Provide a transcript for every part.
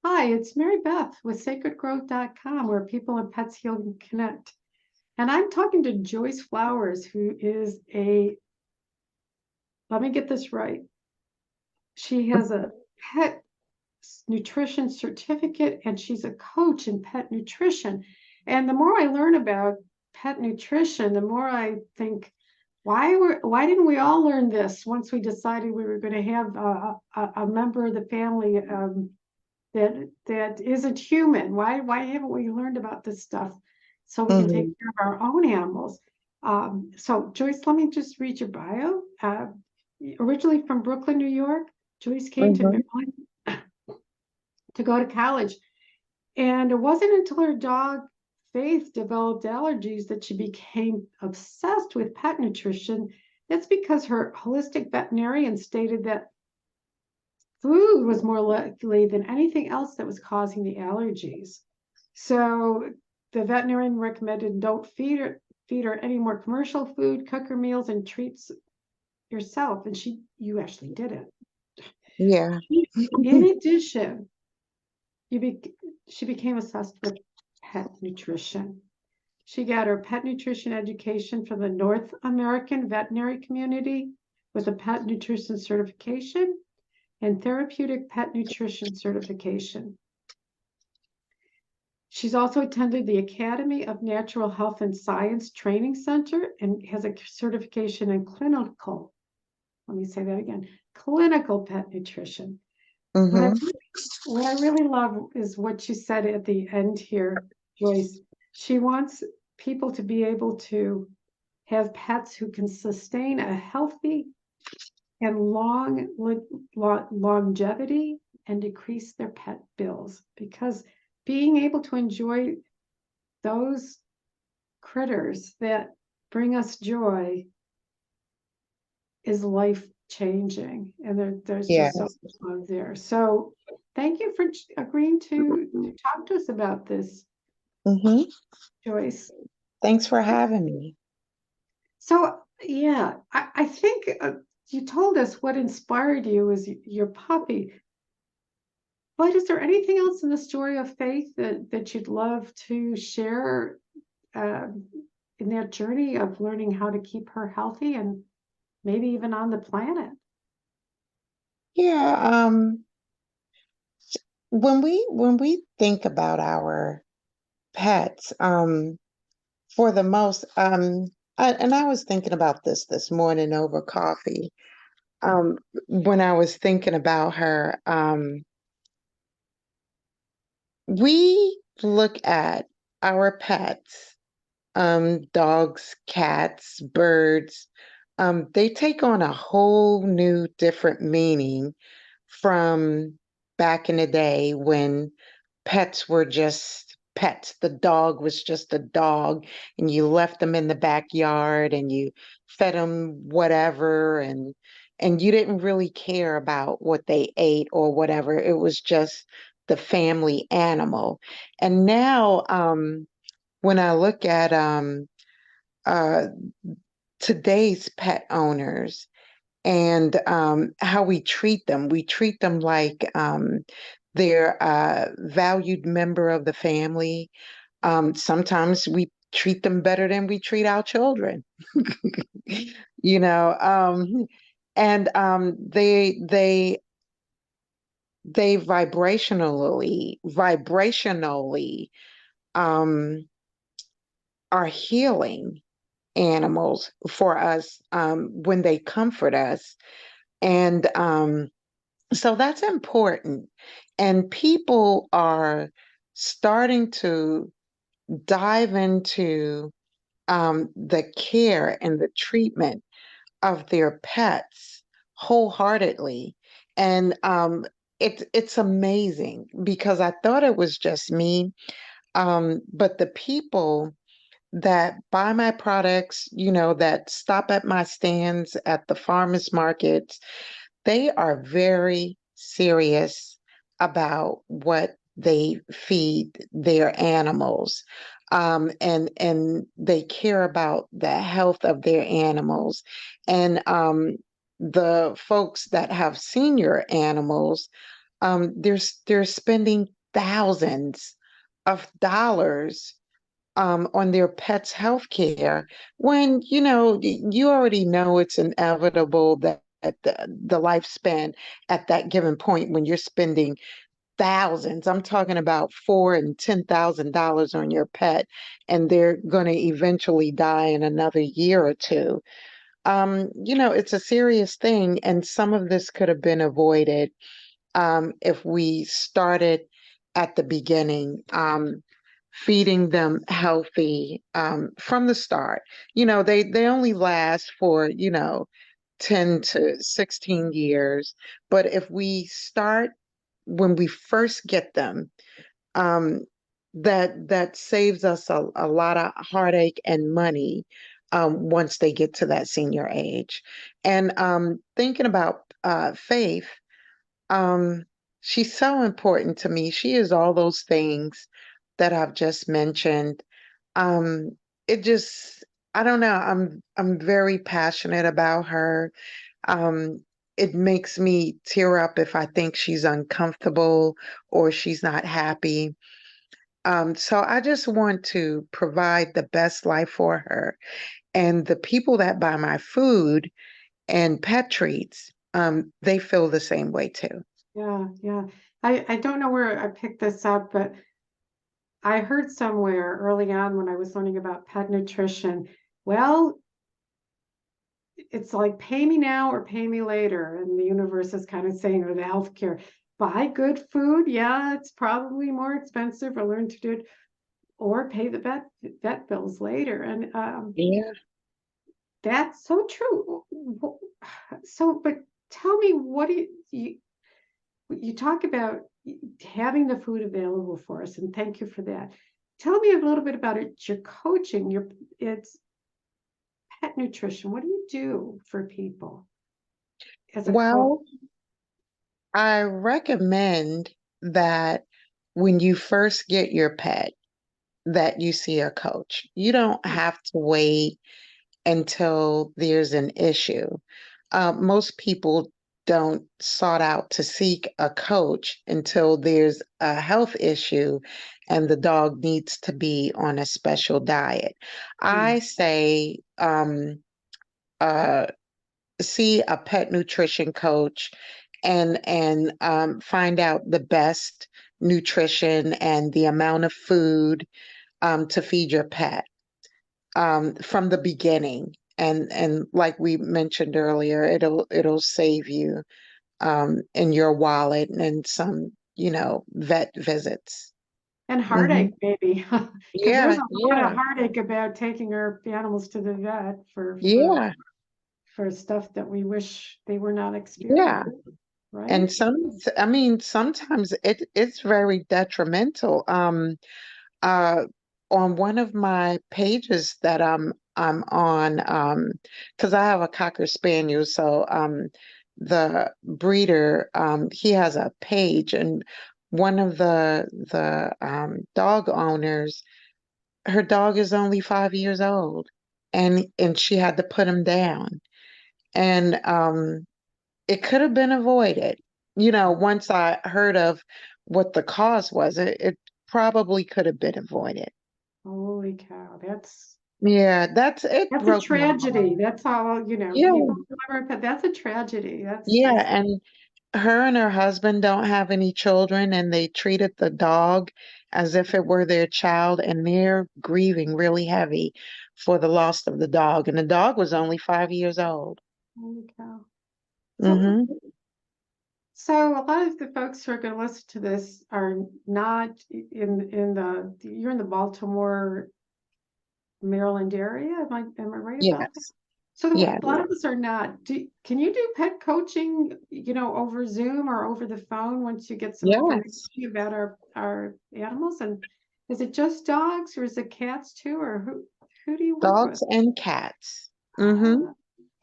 Hi, it's Maribeth with sacredgrowth.com, where people and pets heal and connect. And I'm talking to Joyce Flowers, who is let me get this right. She has a pet nutrition certificate and she's a coach in pet nutrition. And the more I learn about pet nutrition, the more I think, why didn't we all learn this once we decided we were going to have a member of the family that isn't human? Why haven't we learned about this stuff so we can take Hmm. care of our own animals? So Joyce, let me just read your bio. Originally from Brooklyn, New York, Joyce came to Hmm. Maryland to go to college, and it wasn't until her dog Faith developed allergies that she became obsessed with pet nutrition. That's because her holistic veterinarian stated that food was more likely than anything else that was causing the allergies. So the veterinarian recommended don't feed her any more commercial food, cook her meals, and treats yourself. And you actually did it. Yeah. In addition, you be, she became obsessed with pet nutrition. She got her pet nutrition education from the North American veterinary community with a pet nutrition certification and therapeutic pet nutrition certification. She's also attended the Academy of Natural Health and Science Training Center and has a certification in clinical, let me say that again, clinical pet nutrition. What I Hmm. what I really love is what you said at the end here, Joyce. She wants people to be able to have pets who can sustain a healthy and longevity and decrease their pet bills, because being able to enjoy those critters that bring us joy is life changing, and there's just so Yes. much love there. So thank you for agreeing to talk to us about this, Hmm. Joyce. Thanks for having me. So yeah, I think you told us what inspired you is your puppy. But is there anything else in the story of Faith that you'd love to share um, in that journey of learning how to keep her healthy and maybe even on the planet? Yeah. When we think about our pets, for the most, I was thinking about this morning over coffee. When I was thinking about her, we look at our pets, dogs, cats, birds. They take on a whole new different meaning from back in the day when pets were just pets. The dog was just a dog, and you left them in the backyard and you fed them whatever, and you didn't really care about what they ate or whatever. It was just the family animal. And now, when I look at uh, today's pet owners and how we treat them like they're a valued member of the family. Sometimes we treat them better than we treat our children, you know. And they vibrationally um, are healing animals for us when they comfort us. And so that's important. And people are starting to dive into the care and the treatment of their pets wholeheartedly. And it's amazing because I thought it was just me. But the people that buy my products, that stop at my stands at the farmers markets, they are very serious about what they feed their animals. And they care about the health of their animals. And the folks that have senior animals, they're spending thousands of dollars on their pet's health care when, you already know it's inevitable that the lifespan at that given point when you're spending thousands, I'm talking about $4,000 and $10,000 on your pet, and they're going to eventually die in another year or two. It's a serious thing, and some of this could have been avoided if we started at the beginning, feeding them healthy from the start. They only last for, 10 to 16 years. But if we start when we first get them, um, that saves us a lot of heartache and money once they get to that senior age. And thinking about Faith, um, she's so important to me. She is all those things that I've just mentioned. Um, it just, I don't know. I'm very passionate about her. Um, it makes me tear up if I think she's uncomfortable or she's not happy. So I just want to provide the best life for her. And the people that buy my food and pet treats, they feel the same way too. Yeah, yeah. I don't know where I picked this up, but I heard somewhere early on when I was learning about pet nutrition, well, it's like pay me now or pay me later. And the universe is kind of saying, or the healthcare, buy good food. Yeah, it's probably more expensive or learn to do it, or pay the vet bills later. And Yeah. that's so true. So, but tell me, what do you talk about having the food available for us, and thank you for that. Tell me a little bit about it. Your coaching, it's pet nutrition. What do you do for people as a coach? Well, I recommend that when you first get your pet, that you see a coach. You don't have to wait until there's an issue. Most people don't sought out to seek a coach until there's a health issue and the dog needs to be on a special diet. Mm. I say, uh, see a pet nutrition coach and find out the best nutrition and the amount of food to feed your pet from the beginning. And like we mentioned earlier, it'll save you in your wallet and some, vet visits. And Hmm. heartache, maybe, because there's Yeah, a lot of yeah, heartache about taking our animals to the vet yeah, for stuff that we wish they were not yeah. experiencing, right? And I mean, sometimes it's very detrimental. Uh, on one of my pages that I'm on, because I have a Cocker Spaniel, so the breeder, he has a page, and one of the dog owners, her dog is only 5 years old, and she had to put him down, and it could have been avoided. Once I heard of what the cause was, it probably could have been avoided. Holy cow, Yeah, it that's a broke my heart. tragedy. That's all, Yeah, people remember, but that's a tragedy. That's yeah, just, and her and her husband don't have any children, and they treated the dog as if it were their child, and they're grieving really heavy for the loss of the dog. And the dog was only 5 years old. holy cow. So, Hmm. so a lot of the folks who are going to listen to this are not you're in the Baltimore, Maryland area. Am I right about that? Yes, So yes, a lot of us are not. Can you do pet coaching, over Zoom or over the phone once you get some information yes. about our animals? And is it just dogs or is it cats too? Or who do you work with? Dogs and cats. Hmm. Ah,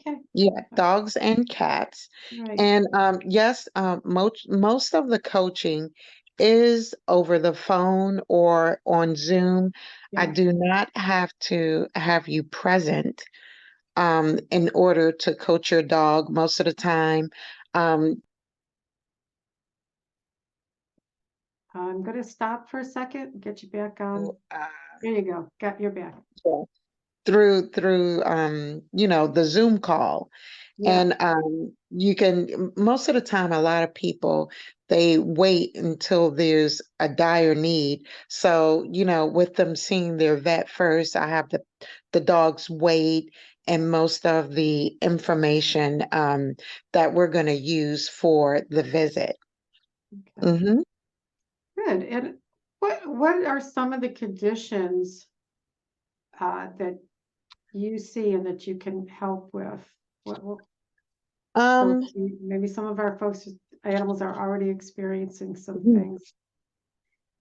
okay. Yeah, dogs and cats. Right. And yes, most of the coaching is over the phone or on Zoom. I Yeah. do not have to have you present in order to coach your dog most of the time. Um, I'm going to stop for a second, get you back on. uh, There you go. Got your back. through the Zoom call. Yeah. And you can, most of the time, a lot of people, they wait until there's a dire need. So, with them seeing their vet first, I have the dog's weight and most of the information that we're going to use for the visit. Okay. Hmm. Good. And what are some of the conditions that you see and that you can help with? What so Um, maybe some of our folks, animals are already experiencing some mhm. things.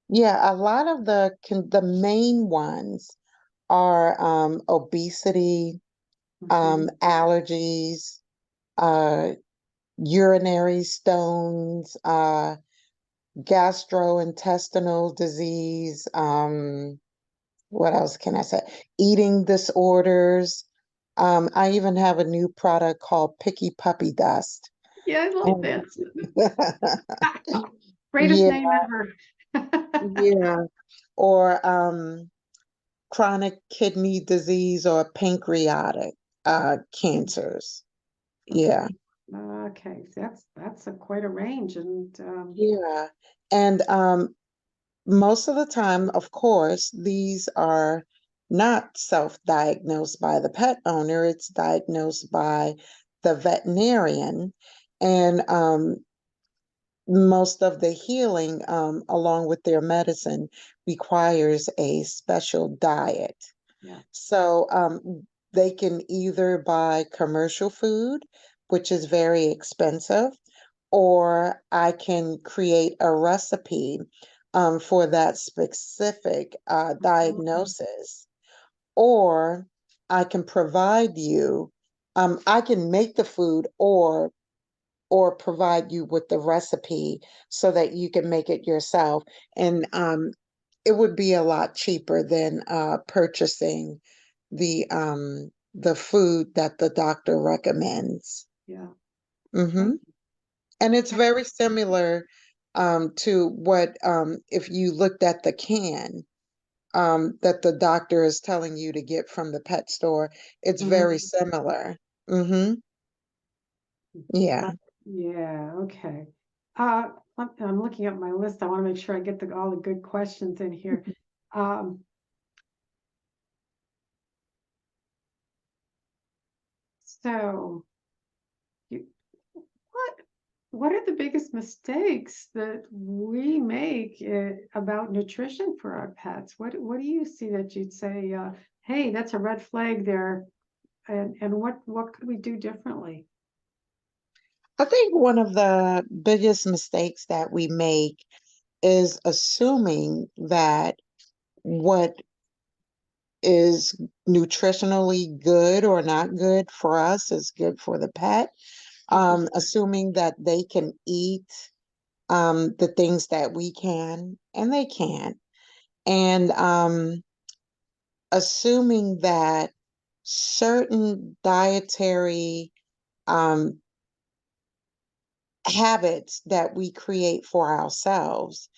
Yeah, a lot of the main ones are obesity, Mhm. allergies, uh, urinary stones, gastrointestinal disease. What else can I say? Eating disorders. I even have a new product called Picky Puppy Dust. Yeah, I love And that. Greatest yeah, name ever. yeah. Or chronic kidney disease or pancreatic cancers. Okay. Yeah. Okay. That's a quite a range. And Yeah. And most of the time, of course, these are not self-diagnosed by the pet owner, it's diagnosed by the veterinarian. And most of the healing, along with their medicine, requires a special diet. yeah. So they can either buy commercial food, which is very expensive, or I can create a recipe for that specific Mhm. diagnosis, or I can provide you, I can make the food or provide you with the recipe so that you can make it yourself. And it would be a lot cheaper than purchasing the food that the doctor recommends. Yeah. Hmm. Thank you. And it's Okay. very similar to what if you looked at the can that the doctor is telling you to get from the pet store. It's very Mhm. similar. Hmm. Yeah. Uh, yeah. Okay. Uh, I'm looking at my list. I want to make sure I get all the good questions in here. Um, so you, what what are the biggest mistakes that we make about nutrition for our pets? What do you see that you'd say, hey, that's a red flag there, and what could we do differently? I think one of the biggest mistakes that we make is assuming that what is nutritionally good or not good for us is good for the pet. Assuming that they can eat the things that we can, and they can't. And assuming that certain dietary um, habits that we create for ourselves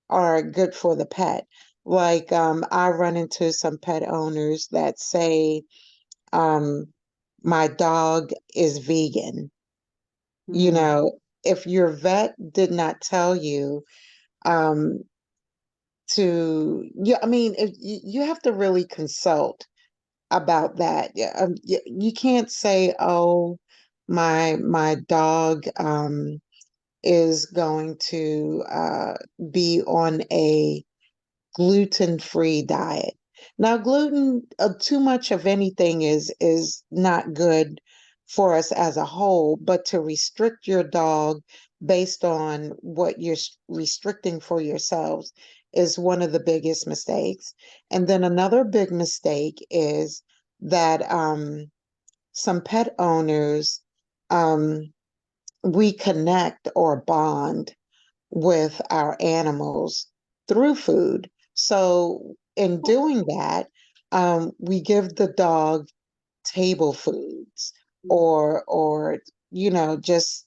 are good for the pet. Like I run into some pet owners that say, um, my dog is vegan. You Mm, know, if your vet did not tell you um, yeah, I mean, you have to really consult about that. Yeah, you can't say, "Oh, my dog is going to be on a gluten-free diet." Now, gluten, too much of anything is not good for us as a whole, but to restrict your dog based on what you're restricting for yourselves is one of the biggest mistakes. And then another big mistake is that some pet owners, um, we connect or bond with our animals through food. So, in doing that, we give the dog table foods or just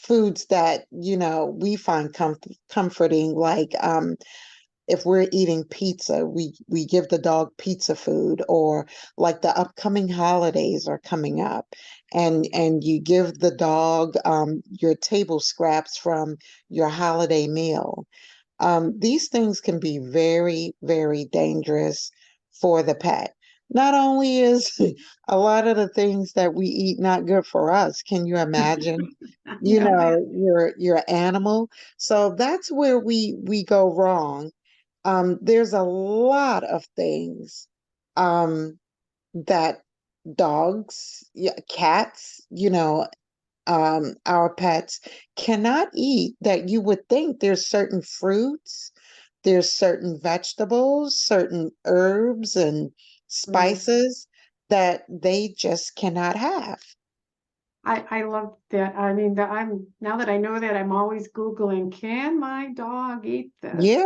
foods that, we find comforting, like if we're eating pizza, we give the dog pizza food, or like the upcoming holidays are coming up, and you give the dog your table scraps from your holiday meal. These things can be very, very dangerous for the pet. Not only is a lot of the things that we eat not good for us, can you imagine? Yeah, Your animal. So that's where we go wrong. There's a lot of things that dogs, yeah, cats, our pets cannot eat, that you would think there's certain fruits, there's certain vegetables, certain herbs and mm. spices that they just cannot have. I love that. I mean, that I'm now that I know that, I'm always Googling, can my dog eat this? Yeah,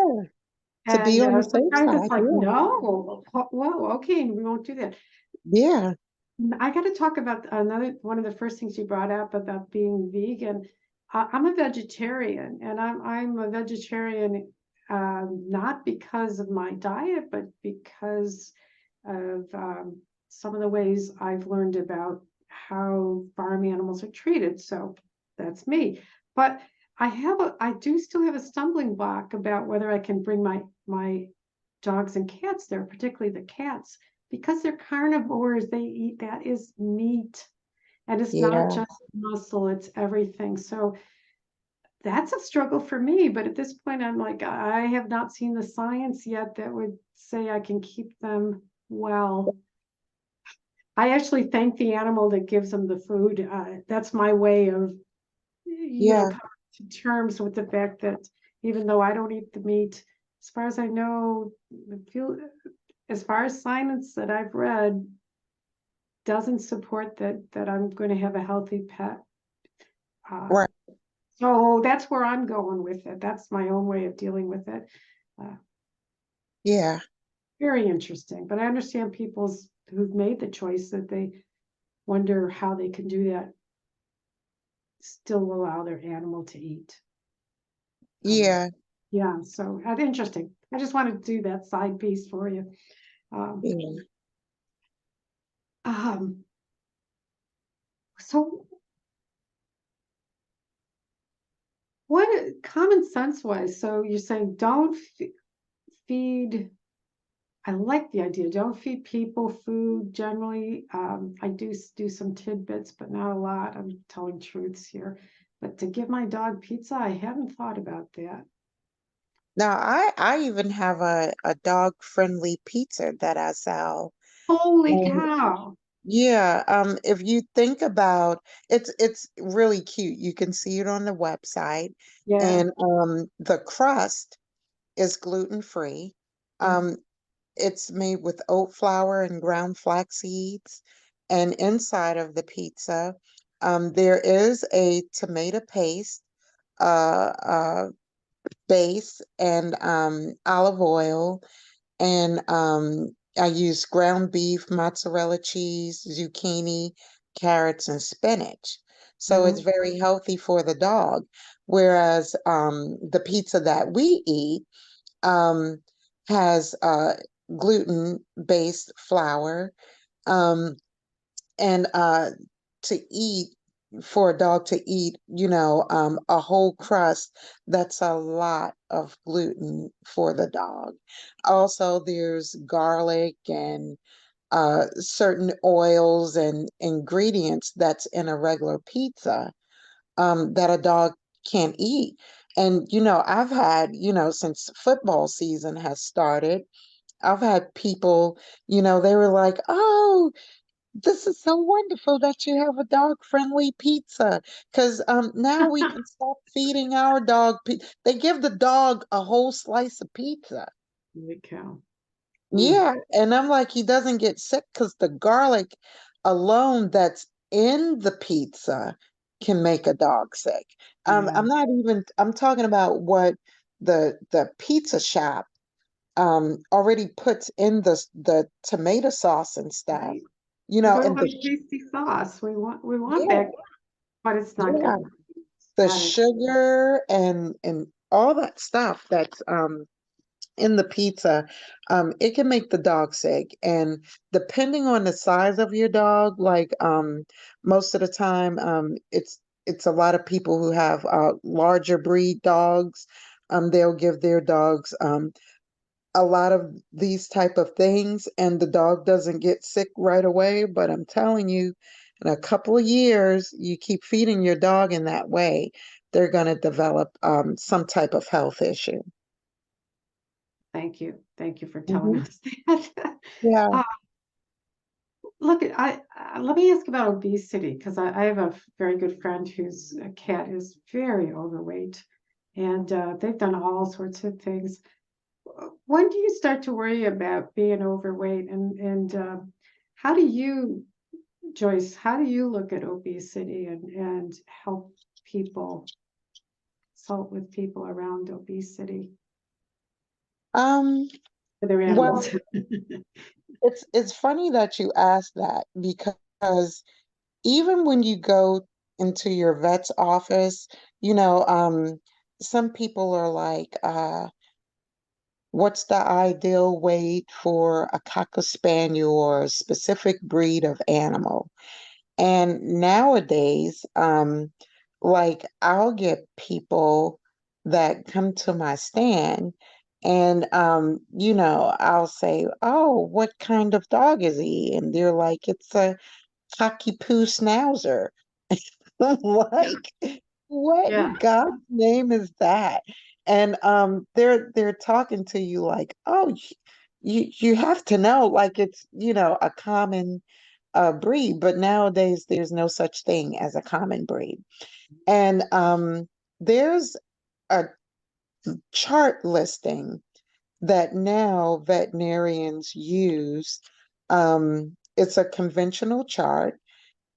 to be And on the safe sometimes it's side. like, Yeah. no, whoa, okay, we won't do that. Yeah. I got to talk about another one of the first things you brought up about being vegan. I'm a vegetarian, and I'm a vegetarian not because of my diet, but because of some of the ways I've learned about how farm animals are treated. So that's me. But I do still have a stumbling block about whether I can bring my dogs and cats there, particularly the cats, because they're carnivores. They eat, that is meat, and it's not Yeah. just muscle, it's everything. So that's a struggle for me. But at this point, I'm like, I have not seen the science yet that would say I can keep them well. I actually thank the animal that gives them the food. That's my way of, Yeah. coming to terms with the fact that even though I don't eat the meat, as far as I know, as far as science that I've read, doesn't support that I'm going to have a healthy pet. Uh, Right. so that's where I'm going with it. That's my own way of dealing with it. Uh, Yeah. Very interesting, but I understand people's who've made the choice that they wonder how they can do that, still allow their animal to eat. Um, Yeah. yeah, so that's interesting. I just wanted to do that side piece for you. Um, Yeah. um, so what common sense wise, so you're saying don't feed. I like the idea. Don't feed people food generally. I do some tidbits, but not a lot. I'm telling truths here. But to give my dog pizza, I hadn't thought about that. Now I even have a dog friendly pizza that I sell. Holy And cow. yeah, if you think about, it's really cute. You can see it on the website, Yeah. and the crust is gluten free. Yeah. Um, it's made with oat flour and ground flax seeds, and inside of the pizza, there is a tomato paste, base, and olive oil, and I use ground beef, mozzarella cheese, zucchini, carrots, and spinach. So it's Mhm. very healthy for the dog. Whereas the pizza that we eat um, has gluten-based flour. Um, and to eat, for a dog to eat, a whole crust, that's a lot of gluten for the dog. Also, there's garlic and certain oils and ingredients that's in a regular pizza that a dog can't eat. And, I've had, since football season has started, I've had people, they were like, oh, this is so wonderful that you have a dog-friendly pizza, because now we can stop feeding our dog. They give the dog a whole slice of pizza. Holy cow. Mm. Yeah, and I'm like, he doesn't get sick because the garlic alone that's in the pizza can make a dog sick. Yeah. I'm talking about what the pizza shop already puts in the tomato sauce and stuff, Right. We go to and want tasty sauce. We want yeah, that, but it's not yeah, good. the Got it. sugar and all that stuff that's in the pizza, it can make the dog sick. And depending on the size of your dog, like most of the time, it's a lot of people who have larger breed dogs. They'll give their dogs a lot of these type of things, and the dog doesn't get sick right away. But I'm telling you, in a couple of years, you keep feeding your dog in that way, they're going to develop some type of health issue. Thank you. Thank you for telling Mhm. us that. Yeah. Uh, Look, let me ask about obesity because I have a very good friend whose cat is very overweight, and they've done all sorts of things. When do you start to worry about being overweight, and how do you, Joyce, how do you look at obesity and help people, consult with people around obesity Um, for their animals? well, it's funny that you asked that because even when you go into your vet's office, you know, some people are like, what's the ideal weight for a cocker spaniel or a specific breed of animal? And nowadays, like I'll get people that come to my stand and I'll say, "Oh, what kind of dog is he?" And they're like, "It's a cocky poo schnauzer." Like, what Yeah. in God's name is that? And they're talking to you like, "Oh, you have to know, like it's, a common breed, but nowadays there's no such thing as a common breed." And there's a chart listing that now veterinarians use. It's a conventional chart,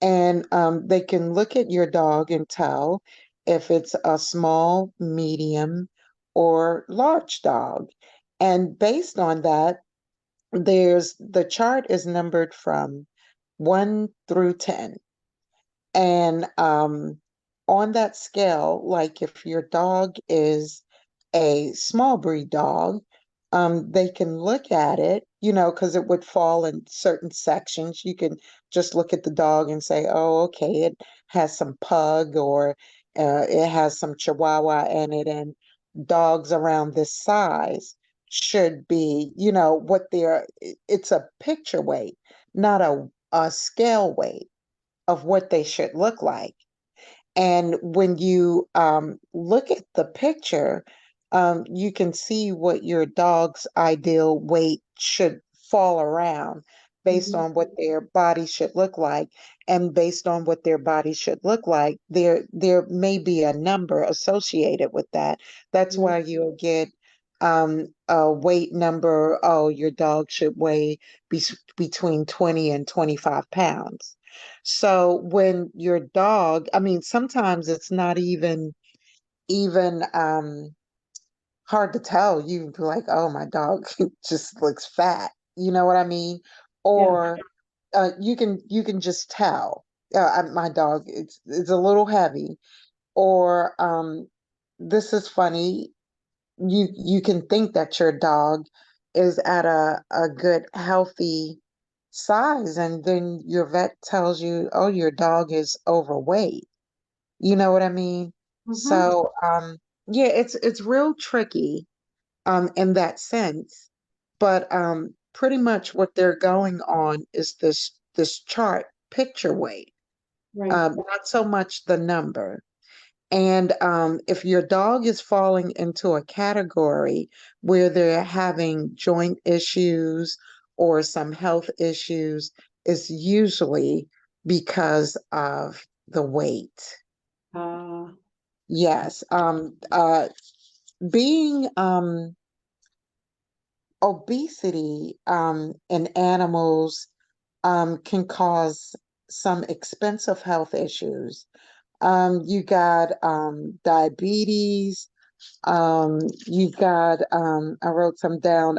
and they can look at your dog and tell if it's a small, medium, or large dog. And based on that, the chart is numbered from 1 through 10. And on that scale, like if your dog is a small breed dog, they can look at it, because it would fall in certain sections. You can just look at the dog and say, oh, okay, it has some pug, or it has some chihuahua in it. And dogs around this size should be, what it's a picture weight, not a scale weight of what they should look like. And when you look at the picture, you can see what your dog's ideal weight should fall around based Mhm. on what their body should look like. And based on what their body should look like, there may be a number associated with that. That's Mhm. why you'll get a weight number. Oh, your dog should weigh between 20 and 25 pounds. So when your dog, I mean, sometimes it's not even hard to tell. You be like, oh, my dog just looks fat. You know what I mean? Yeah. Or you can just tell. My dog, it's a little heavy. Or this is funny. You can think that your dog is at a good healthy size, and then your vet tells you, oh, your dog is overweight. You know what I mean? Hmm. So yeah, it's real tricky in that sense. But pretty much what they're going on is this chart picture weight, Right. not so much the number. And if your dog is falling into a category where they're having joint issues or some health issues, it's usually because of the weight. Uh, Yes. Being obesity in animals can cause some expensive health issues. You got diabetes. You've got, I wrote some down,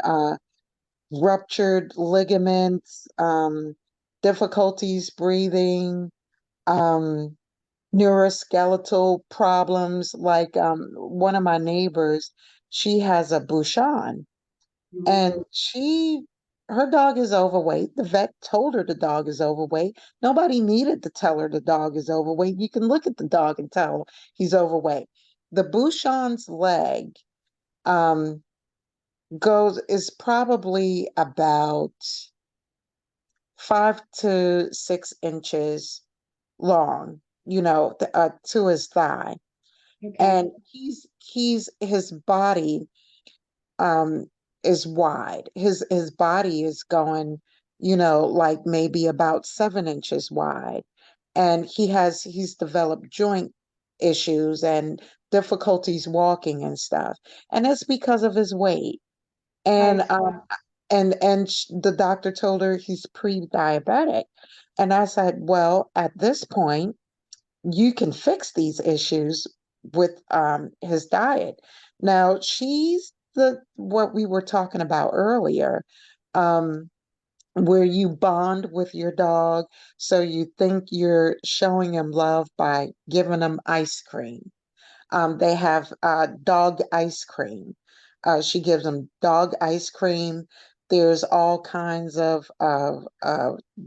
ruptured ligaments, difficulties breathing, um, neuroskeletal problems. Like one of my neighbors, she has a Bouchon, and Mhm. her dog is overweight. The vet told her the dog is overweight. Nobody needed to tell her the dog is overweight. You can look at the dog and tell he's overweight. The Bouchon's leg um, is probably about 5 to 6 inches long, to his thigh. Okay. And his body um is wide. His body is going, like maybe about 7 inches wide. And he's developed joint issues and difficulties walking and stuff. And it's because of his weight. I And see. the doctor told her he's pre-diabetic. And I said, well, at this point, you can fix these issues with his diet. Now, she's the what we were talking about earlier, um, where you bond with your dog, so you think you're showing him love by giving him ice cream. They have dog ice cream. She gives them dog ice cream. There's all kinds of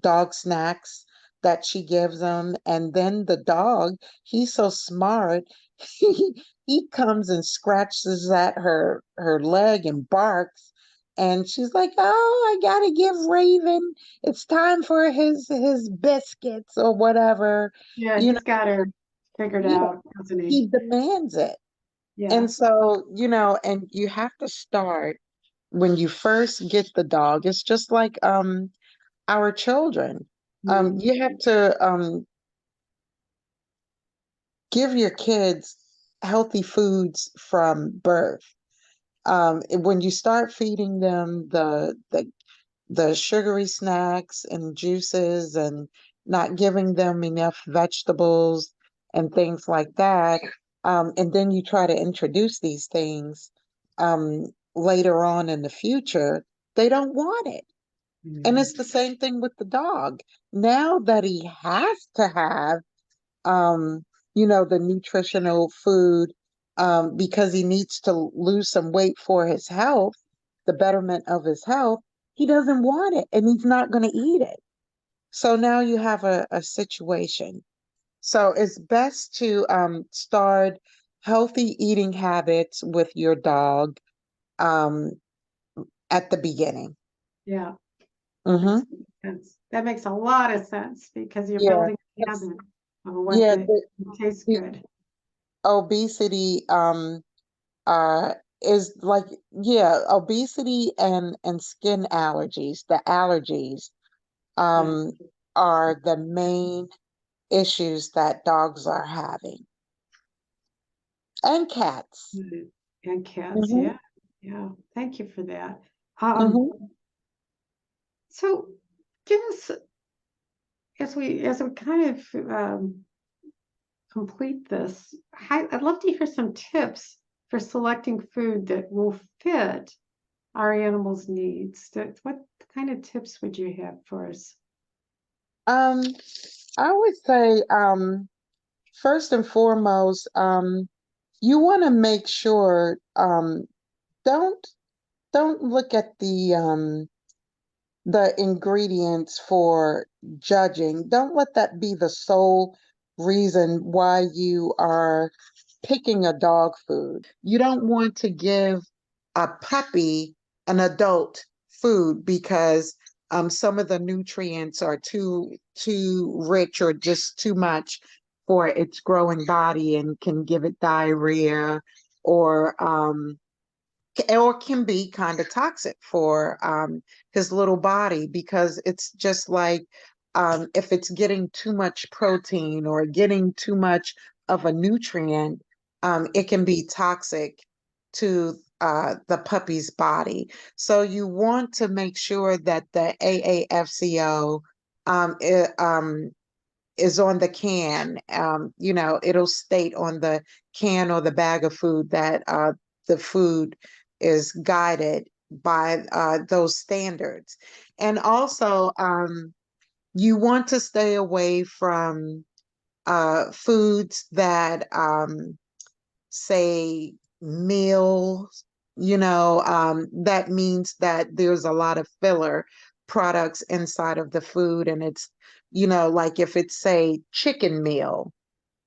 dog snacks that she gives them. And then the dog, he's so smart, he comes and scratches at her leg and barks. And she's like, "Oh, I gotta give Raven. It's time for his biscuits or whatever." Yeah, You he's got her figured know, out, doesn't he? he demands it. Yeah. And so, and you have to start when you first get the dog. It's just like our children. Mhm. You have to give your kids healthy foods from birth. When you start feeding them the sugary snacks and juices and not giving them enough vegetables and things like that. And then you try to introduce these things later on in the future, they don't want it. And Mhm. it's the same thing with the dog. Now that he has to have, um, the nutritional food because he needs to lose some weight for his health, the betterment of his health, he doesn't want it and he's not going to eat it. So now you have a situation. So it's best to start healthy eating habits with your dog um, at the beginning. Yeah, that makes Hmm. sense. That makes a lot of sense because you're Yeah. building a It's- habit on what Yeah. the tastes The good. obesity uh is like, yeah, obesity and skin allergies, the allergies Yeah. um are the main issues that dogs are having, and cats. Mhm. And cats, Hmm. yeah. Yeah. Thank you for that. Um, Hmm. so give us as we kind of complete this, I'd love to hear some tips for selecting food that will fit our animals' needs. What kind of tips would you have for us? um I would say first and foremost, you want to make sure don't don't look at the ingredients for judging. Don't let that be the sole reason why you are picking a dog food. You don't want to give a puppy an adult food because some of the nutrients are too rich or just too much for its growing body and can give it diarrhea or can be kind of toxic for his little body, because it's just like if it's getting too much protein or getting too much of a nutrient, it can be toxic to the puppy's body. So you want to make sure that the AAFCO is on the can. It'll state on the can or the bag of food that the food is guided by those standards. And also, you want to stay away from foods that say meals, that means that there's a lot of filler products inside of the food. And it's, like if it's, say, chicken meal,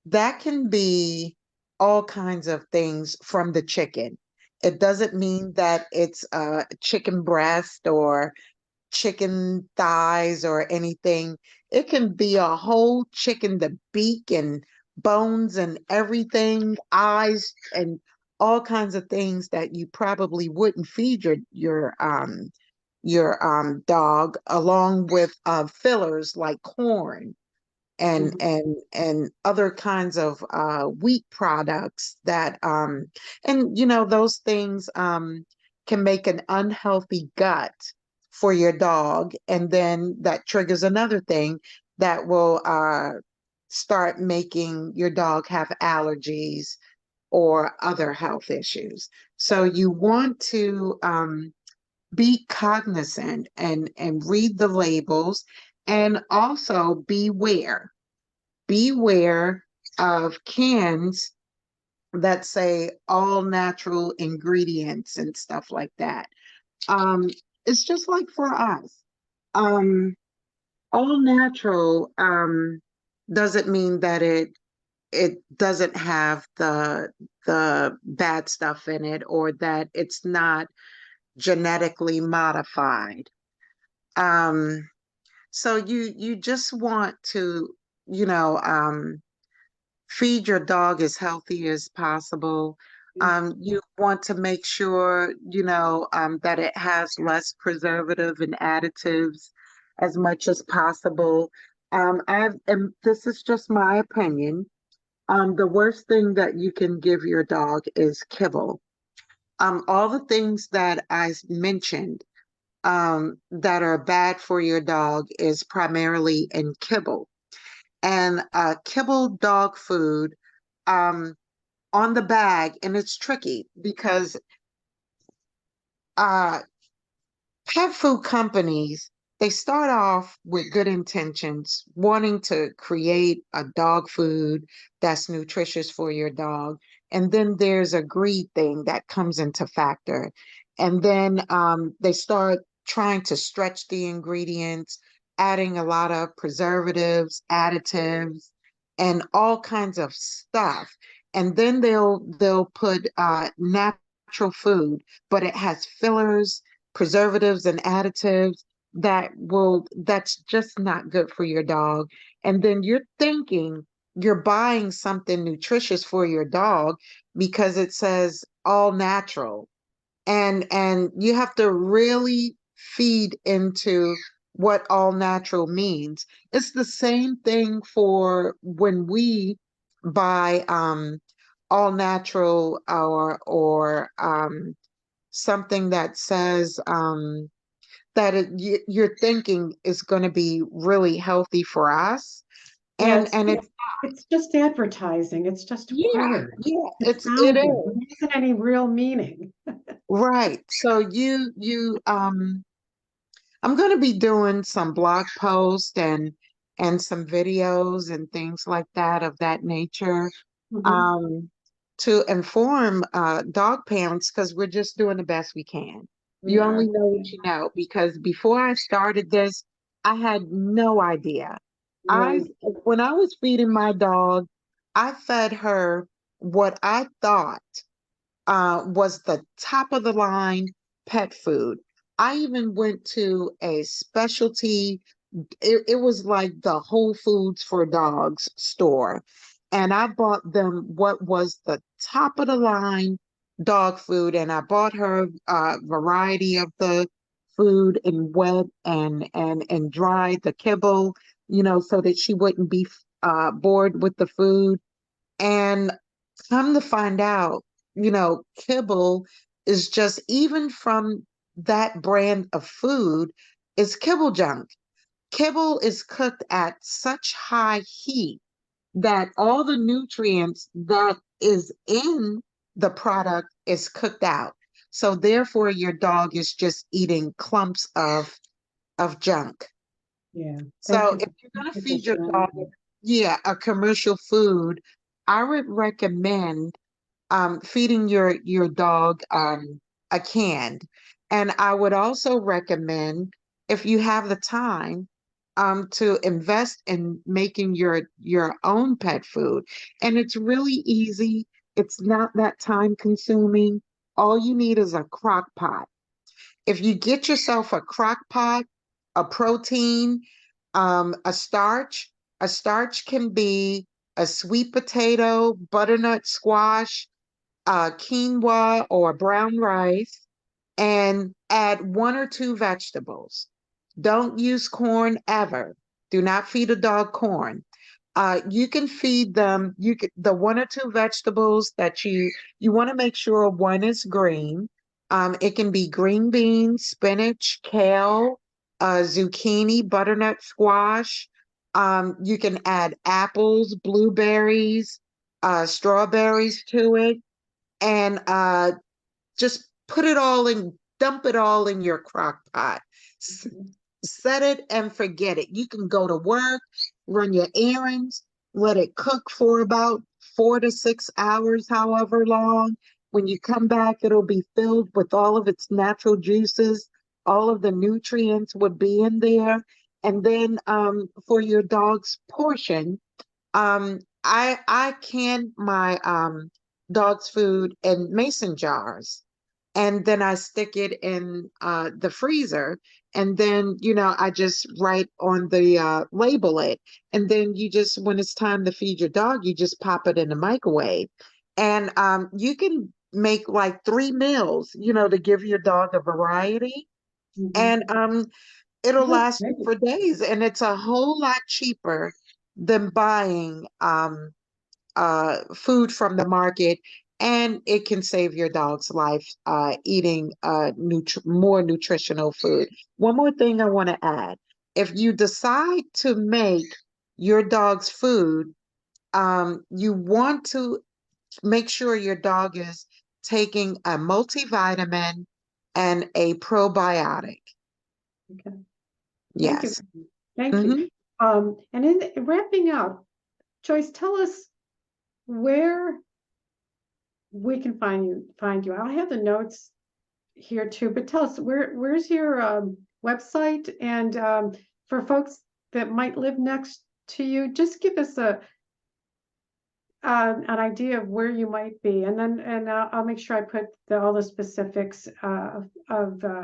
that can be all kinds of things from the chicken. It doesn't mean that it's chicken breast or chicken thighs or anything. It can be a whole chicken, the beak and bones and everything, eyes and all kinds of things that you probably wouldn't feed your dog, along with fillers like corn and Mhm. and other kinds of wheat products that and those things can make an unhealthy gut for your dog, and then that triggers another thing that will start making your dog have allergies or other health issues. So you want to be cognizant and read the labels, and also beware of cans that say all natural ingredients and stuff like that. Um, it's just like for us. Um, all natural doesn't mean that it doesn't have the bad stuff in it, or that it's not genetically modified. Um, so you just want to, you know, um, feed your dog as healthy as possible. You want to make sure, that it has less preservative and additives as much as possible. And this is just my opinion. The worst thing that you can give your dog is kibble. All the things that I mentioned that are bad for your dog is primarily in kibble. And kibble dog food um, on the bag, and it's tricky because uh, pet food companies, they start off with good intentions, wanting to create a dog food that's nutritious for your dog. And then there's a greed thing that comes into factor. And then they start trying to stretch the ingredients, adding a lot of preservatives, additives, and all kinds of stuff. And then they'll put natural food, but it has fillers, preservatives and additives that's just not good for your dog. And then you're thinking you're buying something nutritious for your dog because it says all natural. And you have to really feed into what all natural means. It's the same thing for when we buy all natural, or something that says that you're thinking is going to be really healthy for us, Yeah, and it's it's just advertising. It's just yeah, words. yeah, It it sounds good. is There isn't any real meaning. right. So you I'm going to be doing some blog posts and some videos and things like that, of that nature, Mhm. um, to inform dog parents, because we're just doing the best we can. We You only are. know what you know, because before I started this, I had no idea. I Right. When I was feeding my dog, I fed her what I thought was the top of the line pet food. I even went to a specialty, it was like the Whole Foods for Dogs store. And I bought them what was the top of the line dog food. And I bought her a variety of the food in wet and dry, the kibble, so that she wouldn't be bored with the food. And come to find out, kibble is just, even from that brand of food, is kibble junk. Kibble is cooked at such high heat that all the nutrients that is in the product is cooked out. So therefore your dog is just eating clumps of junk. Yeah. So if you're going to Thank you for feed your sharing dog that. yeah, a commercial food, I would recommend feeding your dog a canned. And I would also recommend, if you have the time, to invest in making your own pet food. And it's really easy. It's not that time consuming. All you need is a crock pot. If you get yourself a crock pot, a protein, a starch can be a sweet potato, butternut squash, quinoa or brown rice, and add one or two vegetables. Don't use corn ever. Do not feed a dog corn. You can feed them. The one or two vegetables that you want to make sure one is green. It can be green beans, spinach, kale, zucchini, butternut squash. You can add apples, blueberries, strawberries to it, and just put it all in, dump it all in your crock pot. Set it and forget it. You can go to work, run your errands, let it cook for about 4 to 6 hours, however long. When you come back, it'll be filled with all of its natural juices. All of the nutrients would be in there. And then for your dog's portion, I can my dog's food in mason jars, and then I stick it in the freezer, and then I just write on the label it, and then you just, when it's time to feed your dog, you just pop it in the microwave, and you can make like 3 meals, to give your dog a variety, and Mhm. it'll That's last you great. for days, and it's a whole lot cheaper than buying food from the market, and it can save your dog's life eating more nutritional food. One more thing I want to add. If you decide to make your dog's food, you want to make sure your dog is taking a multivitamin and a probiotic. Okay. Thank you. Yes. Thank you. Hmm. And in wrapping up, Joyce, tell us where we can find you. I'll have the notes here too, but tell us where's your website, and for folks that might live next to you, just give us an idea of where you might be, and then I'll make sure I put all the specifics of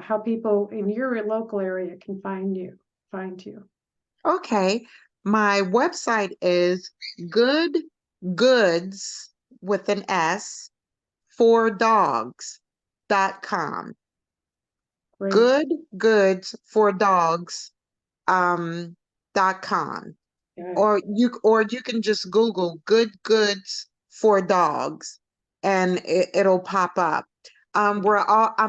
how people in your local area can find you. Okay. My website is good goods with an S for dogs.com. Great. Good goods for dogs dot com. Good. Or you can just Google good goods for dogs, and it'll pop up. I'm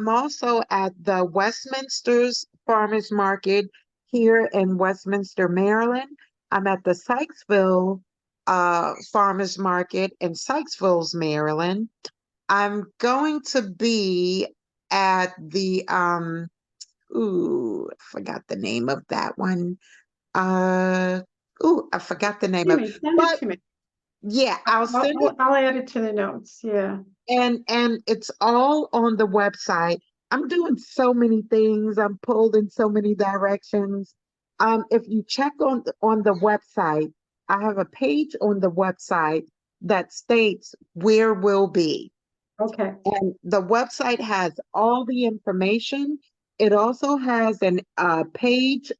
also at the Westminster's Farmers Market here in Westminster, Maryland. I'm at the Sykesville Farmers Market in Sykesville, Maryland. I'm going to be at the I forgot the name of that one. Uh I forgot the name of, Jimmy, send it but to me. yeah, I'll, I'll I'll, send it, I'll I'll add it to the notes. Yeah. and it's all on the website. I'm doing so many things. I'm pulled in so many directions. If you check on the website, I have a page on the website that states where we'll be. Okay. And the website has all the information. It also has an page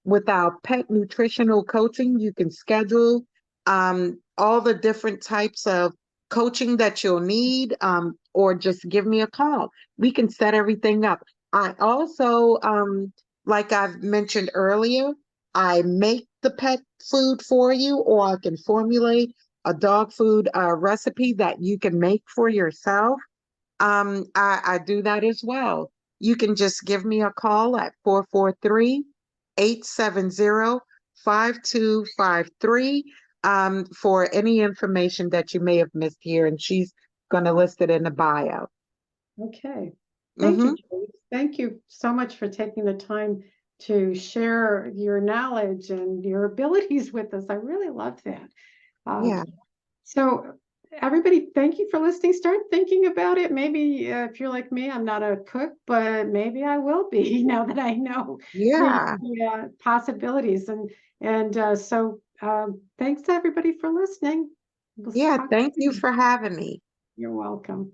with our pet nutritional coaching. You can schedule all the different types of coaching that you'll need, or just give me a call. We can set everything up. I also, like I've mentioned earlier, I make the pet food for you, or I can formulate a dog food recipe that you can make for yourself. I do that as well. You can just give me a call at 443-870-5253 for any information that you may have missed here, and she's going to list it in the bio. Okay. Thank you, Hmm. Joyce. Thank you so much for taking the time to share your knowledge and your abilities with us. I really love that. Yeah. So everybody, thank you for listening. Start thinking about it. Maybe if you're like me, I'm not a cook, but maybe I will be now that I know Yeah. the possibilities. So thanks to everybody for listening. We'll Yeah. talk Thank you soon. for having me. You're welcome.